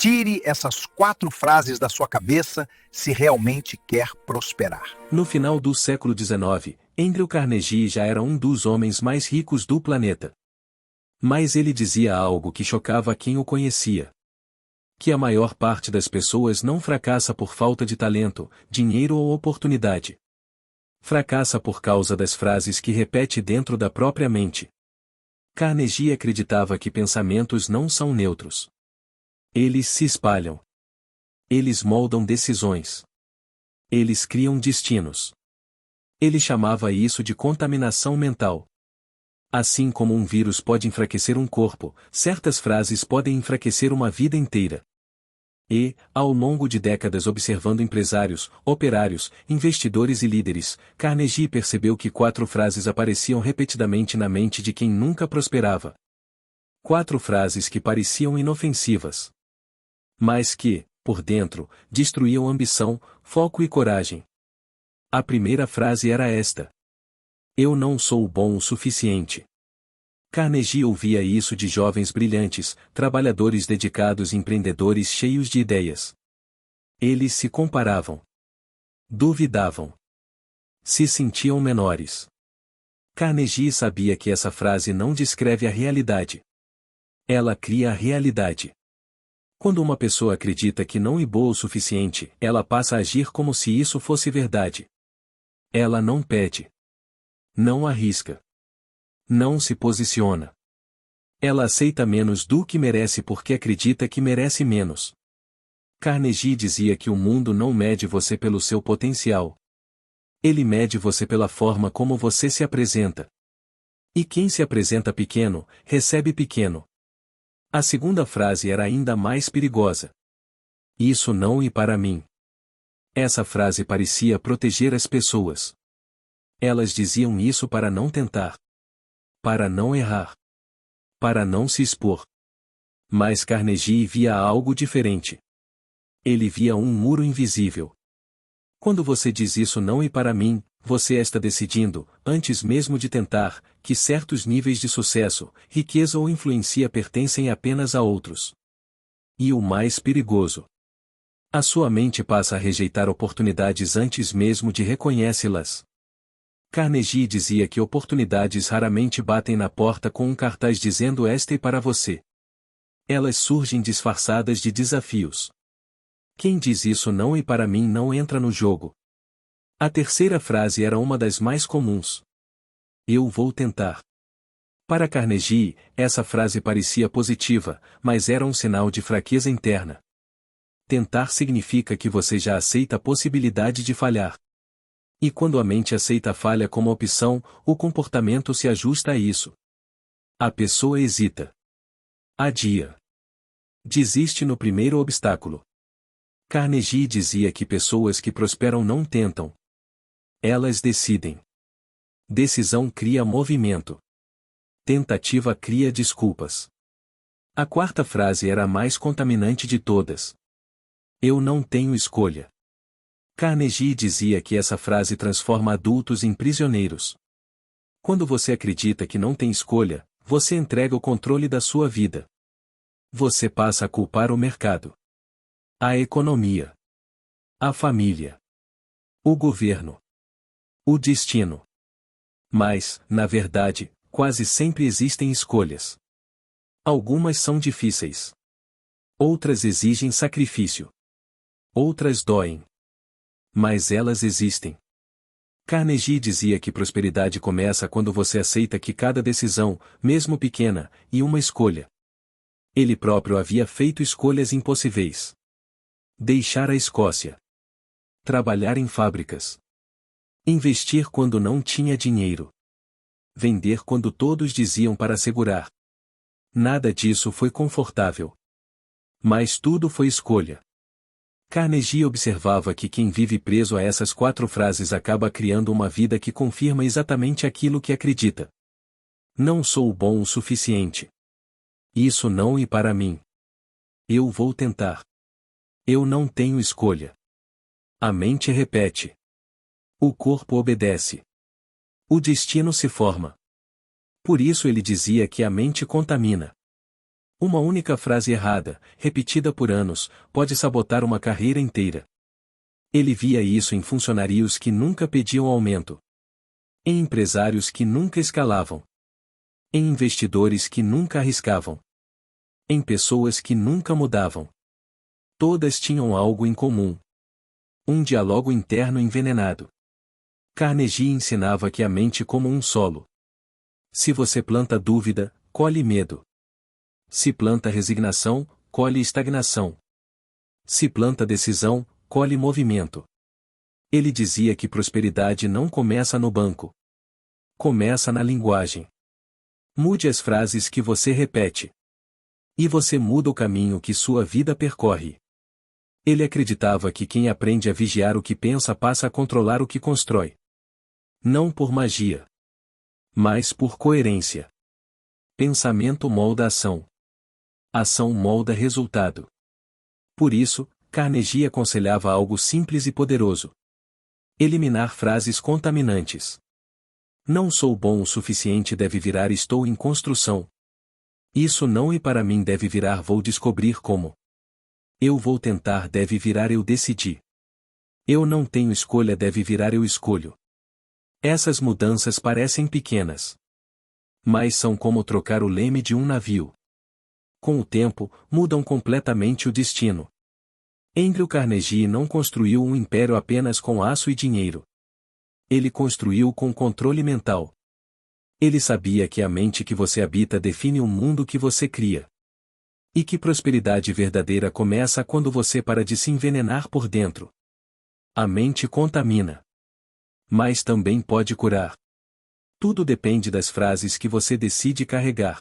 Tire essas 4 frases da sua cabeça se realmente quer prosperar. No final do século XIX, Andrew Carnegie já era um dos homens mais ricos do planeta. Mas ele dizia algo que chocava quem o conhecia: que a maior parte das pessoas não fracassa por falta de talento, dinheiro ou oportunidade. Fracassa por causa das frases que repete dentro da própria mente. Carnegie acreditava que pensamentos não são neutros. Eles se espalham. Eles moldam decisões. Eles criam destinos. Ele chamava isso de contaminação mental. Assim como um vírus pode enfraquecer um corpo, certas frases podem enfraquecer uma vida inteira. E, ao longo de décadas observando empresários, operários, investidores e líderes, Carnegie percebeu que 4 frases apareciam repetidamente na mente de quem nunca prosperava. 4 frases que pareciam inofensivas, mas que, por dentro, destruíam ambição, foco e coragem. A primeira frase era esta: eu não sou bom o suficiente. Carnegie ouvia isso de jovens brilhantes, trabalhadores dedicados e empreendedores cheios de ideias. Eles se comparavam. Duvidavam. Se sentiam menores. Carnegie sabia que essa frase não descreve a realidade. Ela cria a realidade. Quando uma pessoa acredita que não é boa o suficiente, ela passa a agir como se isso fosse verdade. Ela não pede. Não arrisca. Não se posiciona. Ela aceita menos do que merece porque acredita que merece menos. Carnegie dizia que o mundo não mede você pelo seu potencial. Ele mede você pela forma como você se apresenta. E quem se apresenta pequeno, recebe pequeno. A segunda frase era ainda mais perigosa. Isso não é para mim. Essa frase parecia proteger as pessoas. Elas diziam isso para não tentar. Para não errar. Para não se expor. Mas Carnegie via algo diferente. Ele via um muro invisível. Quando você diz isso não é para mim, você está decidindo, antes mesmo de tentar, que certos níveis de sucesso, riqueza ou influência pertencem apenas a outros. E o mais perigoso: a sua mente passa a rejeitar oportunidades antes mesmo de reconhecê-las. Carnegie dizia que oportunidades raramente batem na porta com um cartaz dizendo "Esta é para você". Elas surgem disfarçadas de desafios. Quem diz isso não é para mim não entra no jogo. A terceira frase era uma das mais comuns. Eu vou tentar. Para Carnegie, essa frase parecia positiva, mas era um sinal de fraqueza interna. Tentar significa que você já aceita a possibilidade de falhar. E quando a mente aceita a falha como opção, o comportamento se ajusta a isso. A pessoa hesita. Adia. Desiste no primeiro obstáculo. Carnegie dizia que pessoas que prosperam não tentam. Elas decidem. Decisão cria movimento. Tentativa cria desculpas. A quarta frase era a mais contaminante de todas. Eu não tenho escolha. Carnegie dizia que essa frase transforma adultos em prisioneiros. Quando você acredita que não tem escolha, você entrega o controle da sua vida. Você passa a culpar o mercado, a economia, a família, o governo, o destino. Mas, na verdade, quase sempre existem escolhas. Algumas são difíceis. Outras exigem sacrifício. Outras doem. Mas elas existem. Carnegie dizia que prosperidade começa quando você aceita que cada decisão, mesmo pequena, é uma escolha. Ele próprio havia feito escolhas impossíveis. Deixar a Escócia. Trabalhar em fábricas. Investir quando não tinha dinheiro. Vender quando todos diziam para segurar. Nada disso foi confortável. Mas tudo foi escolha. Carnegie observava que quem vive preso a essas 4 frases acaba criando uma vida que confirma exatamente aquilo que acredita. Não sou bom o suficiente. Isso não é para mim. Eu vou tentar. Eu não tenho escolha. A mente repete. O corpo obedece. O destino se forma. Por isso ele dizia que a mente contamina. Uma única frase errada, repetida por anos, pode sabotar uma carreira inteira. Ele via isso em funcionários que nunca pediam aumento, em empresários que nunca escalavam, em investidores que nunca arriscavam, em pessoas que nunca mudavam. Todas tinham algo em comum: um diálogo interno envenenado. Carnegie ensinava que a mente é como um solo. Se você planta dúvida, colhe medo. Se planta resignação, colhe estagnação. Se planta decisão, colhe movimento. Ele dizia que prosperidade não começa no banco. Começa na linguagem. Mude as frases que você repete, e você muda o caminho que sua vida percorre. Ele acreditava que quem aprende a vigiar o que pensa passa a controlar o que constrói. Não por magia, mas por coerência. Pensamento molda ação. Ação molda resultado. Por isso, Carnegie aconselhava algo simples e poderoso: eliminar frases contaminantes. Não sou bom o suficiente deve virar estou em construção. Isso não e para mim deve virar vou descobrir como. Eu vou tentar deve virar eu decidi. Eu não tenho escolha deve virar eu escolho. Essas mudanças parecem pequenas, mas são como trocar o leme de um navio. Com o tempo, mudam completamente o destino. Andrew Carnegie não construiu um império apenas com aço e dinheiro. Ele construiu com controle mental. Ele sabia que a mente que você habita define o mundo que você cria. E que prosperidade verdadeira começa quando você para de se envenenar por dentro. A mente contamina, mas também pode curar. Tudo depende das frases que você decide carregar.